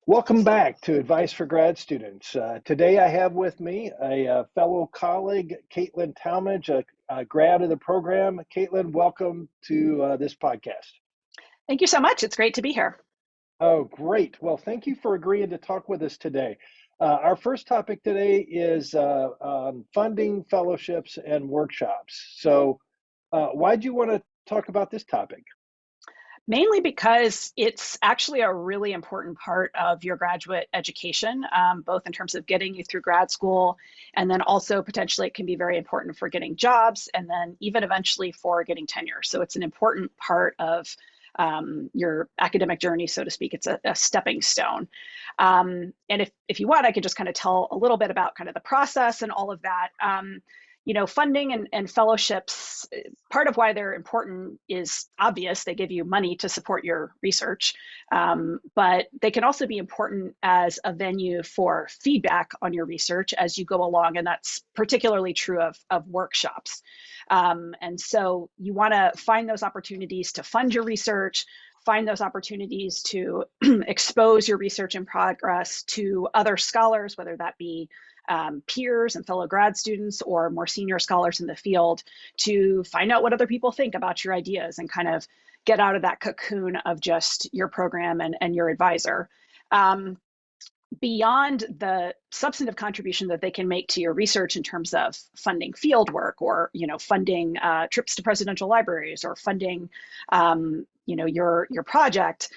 Welcome back to Advice for Grad Students. Today I have with me a fellow colleague, Caitlin Talmadge, a grad of the program. Caitlin, welcome to this podcast. Thank you so much. It's great to be here. Oh, great. Well, thank you for agreeing to talk with us today. Our first topic today is funding fellowships and workshops. So why'd you want to talk about this topic? Mainly because it's actually a really important part of your graduate education, both in terms of getting you through grad school, and then also potentially it can be very important for getting jobs, and then even eventually for getting tenure. So it's an important part of your academic journey, so to speak. It's a stepping stone. And if you want, I could just kind of tell a little bit about kind of the process and all of that. Funding and fellowships, part of why they're important is obvious. They give you money to support your research, but they can also be important as a venue for feedback on your research as you go along, and that's particularly true of workshops. And so you want to find those opportunities to fund your research, find those opportunities to expose your research in progress to other scholars, whether that be peers and fellow grad students or more senior scholars in the field, to find out what other people think about your ideas and kind of get out of that cocoon of just your program and your advisor. Beyond the substantive contribution that they can make to your research in terms of funding field work or funding trips to presidential libraries or funding your project,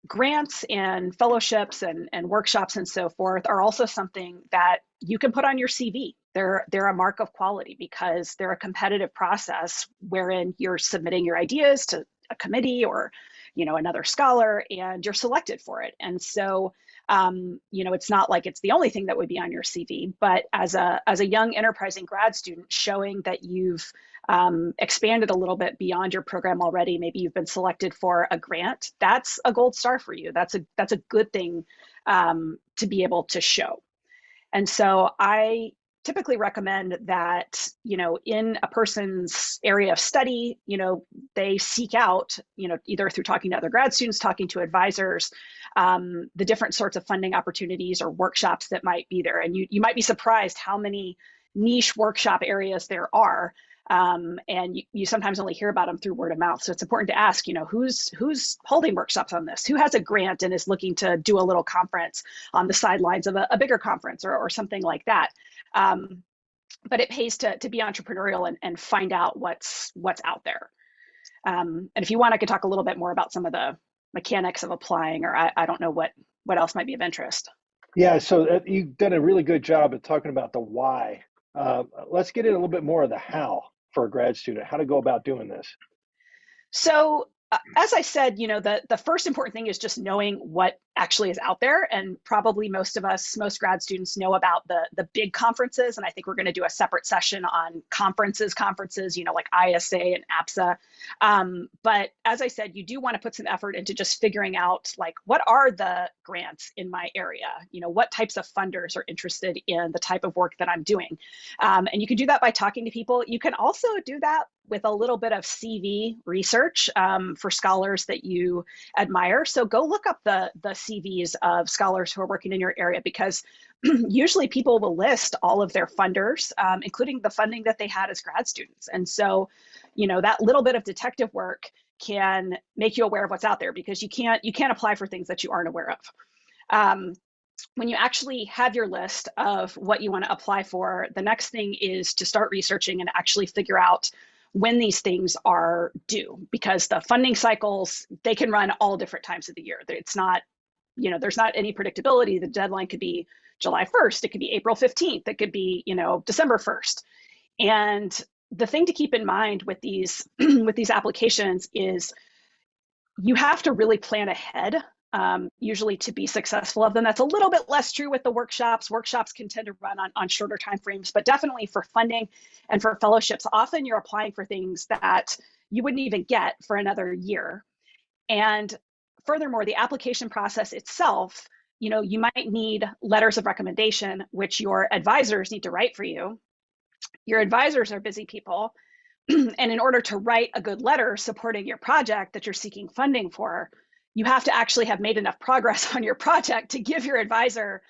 grants and fellowships and workshops and so forth are also something that you can put on your CV. They're a mark of quality because they're a competitive process wherein you're submitting your ideas to a committee or another scholar, and you're selected for it. And so it's not like it's the only thing that would be on your CV, but as a young enterprising grad student, showing that you've expanded a little bit beyond your program already, maybe you've been selected for a grant, that's a gold star for you. That's a good thing to be able to show. And so I typically recommend that, in a person's area of study, they seek out, either through talking to other grad students, talking to advisors, the different sorts of funding opportunities or workshops that might be there. And you might be surprised how many niche workshop areas there are. And you sometimes only hear about them through word of mouth. So it's important to ask, who's holding workshops on this? Who has a grant and is looking to do a little conference on the sidelines of a bigger conference or something like that? But it pays to be entrepreneurial and find out what's out there. And if you want, I could talk a little bit more about some of the mechanics of applying, or I don't know what else might be of interest. Yeah, so you've done a really good job at talking about the why. Let's get in a little bit more of the how for a grad student, how to go about doing this. So as I said, the first important thing is just knowing what actually is out there. And probably most grad students know about the big conferences. And I think we're going to do a separate session on conferences, like ISA and APSA. But as I said, you do want to put some effort into just figuring out, like, what are the grants in my area? What types of funders are interested in the type of work that I'm doing? And you can do that by talking to people. You can also do that with a little bit of CV research for scholars that you admire. So go look up the CVs of scholars who are working in your area, because usually people will list all of their funders, including the funding that they had as grad students. And so, that little bit of detective work can make you aware of what's out there, because you can't apply for things that you aren't aware of. When you actually have your list of what you want to apply for, the next thing is to start researching and actually figure out when these things are due, because the funding cycles, they can run all different times of the year. It's not, there's not any predictability. The deadline could be July 1st. It could be April 15th. It could be, December 1st. And the thing to keep in mind with these applications is you have to really plan ahead, usually, to be successful of them. That's a little bit less true with the workshops. Workshops can tend to run on shorter timeframes, but definitely for funding and for fellowships, often you're applying for things that you wouldn't even get for another year. And furthermore, the application process itself, you might need letters of recommendation, which your advisors need to write for you. Your advisors are busy people. And in order to write a good letter supporting your project that you're seeking funding for, you have to actually have made enough progress on your project to give your advisor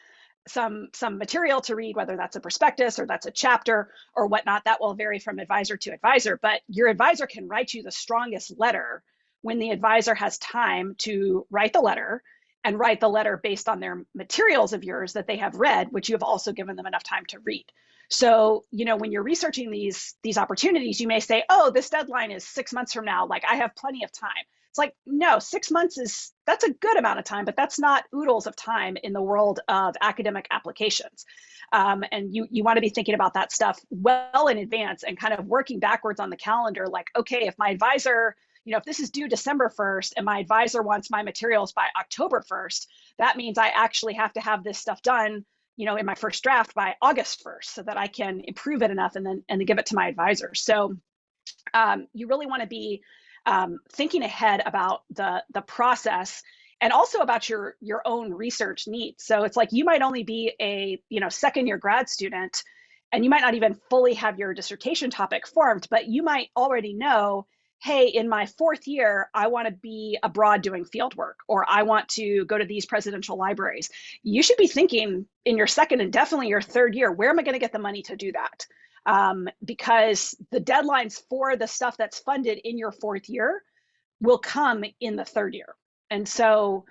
some material to read, whether that's a prospectus or that's a chapter or whatnot. That will vary from advisor to advisor, but your advisor can write you the strongest letter when the advisor has time to write the letter, and write the letter based on their materials of yours that they have read, which you have also given them enough time to read. So, when you're researching these opportunities, you may say, oh, this deadline is 6 months from now. Like, I have plenty of time. It's like, no, 6 months that's a good amount of time, but that's not oodles of time in the world of academic applications. And you want to be thinking about that stuff well in advance and kind of working backwards on the calendar. Like, okay, if my advisor, if this is due December 1st and my advisor wants my materials by October 1st, that means I actually have to have this stuff done, in my first draft by August 1st, so that I can improve it enough and then give it to my advisor. So you really want to be thinking ahead about the process, and also about your own research needs. So it's like, you might only be a second year grad student, and you might not even fully have your dissertation topic formed, but you might already know, hey, in my fourth year, I want to be abroad doing field work, or I want to go to these presidential libraries. You should be thinking in your second and definitely your third year, where am I going to get the money to do that? Because the deadlines for the stuff that's funded in your fourth year will come in the third year. And so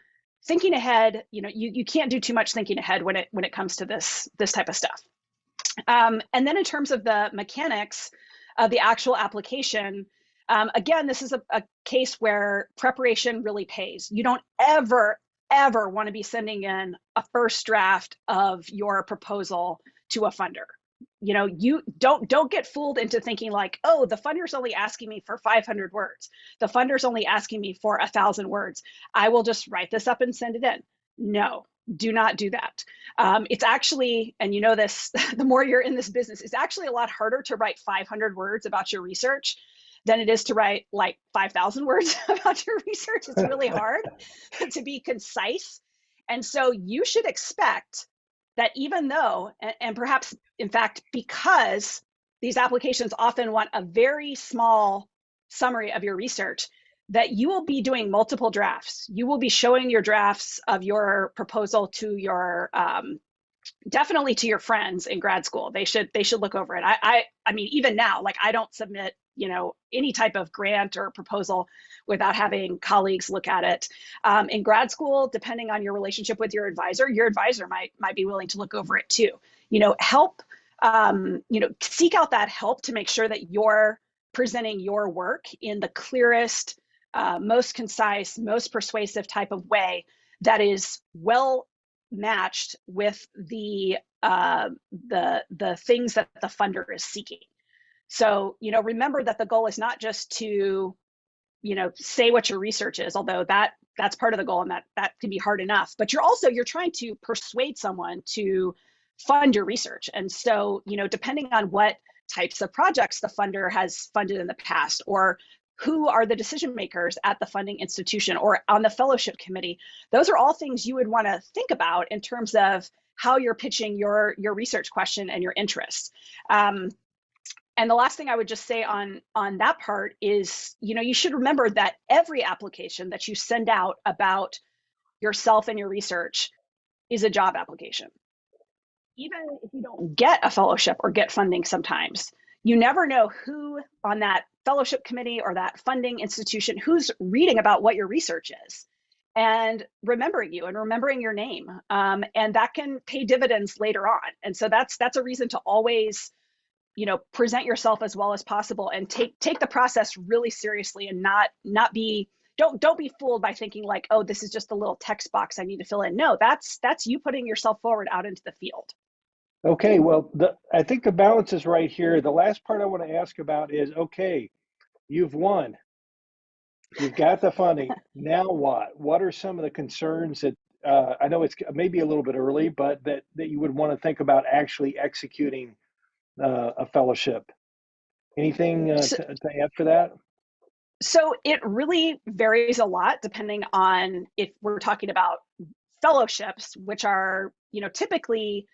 thinking ahead, you can't do too much thinking ahead when it comes to this type of stuff. And then in terms of the mechanics of the actual application, again, this is a case where preparation really pays. You don't ever want to be sending in a first draft of your proposal to a funder. You don't get fooled into thinking like, oh, the funder's only asking me for 500 words. The funder's only asking me for 1,000 words. I will just write this up and send it in. No, do not do that. It's actually, and this, the more you're in this business, it's actually a lot harder to write 500 words about your research than it is to write like 5,000 words about your research. It's really hard to be concise. And so you should expect that, even though, and perhaps in fact, because these applications often want a very small summary of your research, that you will be doing multiple drafts. You will be showing your drafts of your proposal to your, definitely to your friends in grad school. They should look over it. I mean, even now, like, I don't submit, any type of grant or proposal without having colleagues look at it. In grad school, depending on your relationship with your advisor might be willing to look over it too. Help, seek out that help to make sure that you're presenting your work in the clearest, most concise, most persuasive type of way that is well matched with the things that the funder is seeking. So, remember that the goal is not just to, say what your research is, although that's part of the goal, and that can be hard enough, but you're trying to persuade someone to fund your research. And so, depending on what types of projects the funder has funded in the past, or who are the decision makers at the funding institution or on the fellowship committee, those are all things you would want to think about in terms of how you're pitching your research question and your interests. And the last thing I would just say on that part is, you should remember that every application that you send out about yourself and your research is a job application. Even if you don't get a fellowship or get funding sometimes, you never know who on that fellowship committee or that funding institution who's reading about what your research is and remembering you and remembering your name. And that can pay dividends later on. And so that's a reason to always, present yourself as well as possible and take the process really seriously, and not be, don't be fooled by thinking like, oh, this is just a little text box I need to fill in. No, that's you putting yourself forward out into the field. Okay, well, I think the balance is right here. The last part I want to ask about is, okay, you've won. You've got the funding. Now what? What are some of the concerns that, I know it's maybe a little bit early, but that you would want to think about actually executing a fellowship? Anything to add for that? So it really varies a lot depending on if we're talking about fellowships, which are, typically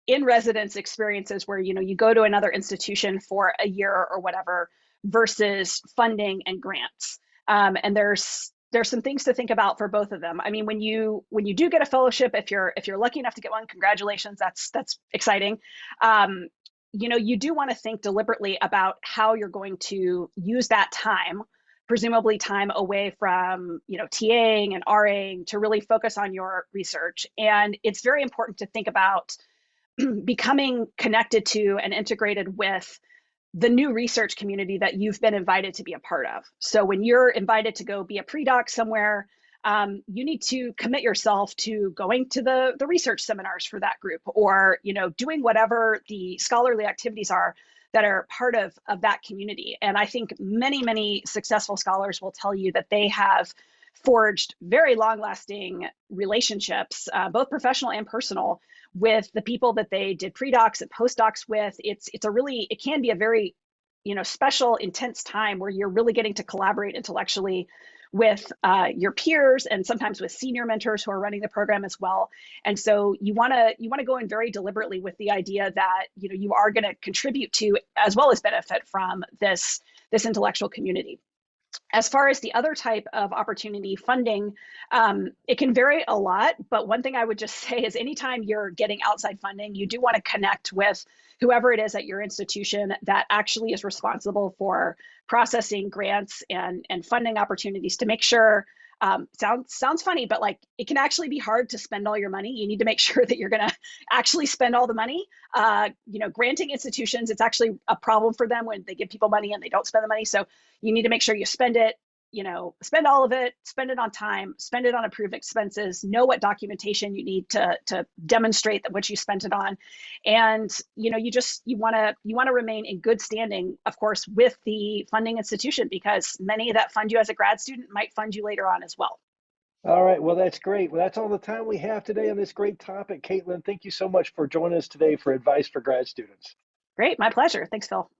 in residence experiences where, you go to another institution for a year or whatever, versus funding and grants. And there's there's some things to think about for both of them. I mean, when you do get a fellowship, if you're lucky enough to get one, congratulations, that's exciting. Um, you do want to think deliberately about how you're going to use that time, presumably time away from TAing and RAing, to really focus on your research. And it's very important to think about becoming connected to and integrated with the new research community that you've been invited to be a part of. So when you're invited to go be a pre-doc somewhere, you need to commit yourself to going to the research seminars for that group, or doing whatever the scholarly activities are that are part of that community. And I think many successful scholars will tell you that they have forged very long-lasting relationships, both professional and personal, with the people that they did pre-docs and postdocs with. It can be a very special, intense time where you're really getting to collaborate intellectually with your peers, and sometimes with senior mentors who are running the program as well. And so you want to go in very deliberately with the idea that you are going to contribute to, as well as benefit from, this intellectual community. As far as the other type of opportunity, funding, it can vary a lot. But one thing I would just say is, anytime you're getting outside funding, you do want to connect with whoever it is at your institution that actually is responsible for processing grants and funding opportunities, to make sure, sounds funny, but like, it can actually be hard to spend all your money. You need to make sure that you're going to actually spend all the money. Granting institutions, it's actually a problem for them when they give people money and they don't spend the money. So you need to make sure you spend it, spend all of it, spend it on time, spend it on approved expenses, know what documentation you need to demonstrate that what you spent it on. And, you want to remain in good standing, of course, with the funding institution, because many that fund you as a grad student might fund you later on as well. All right. Well, that's great. Well, that's all the time we have today on this great topic. Caitlin, thank you so much for joining us today for advice for grad students. Great. My pleasure. Thanks, Phil.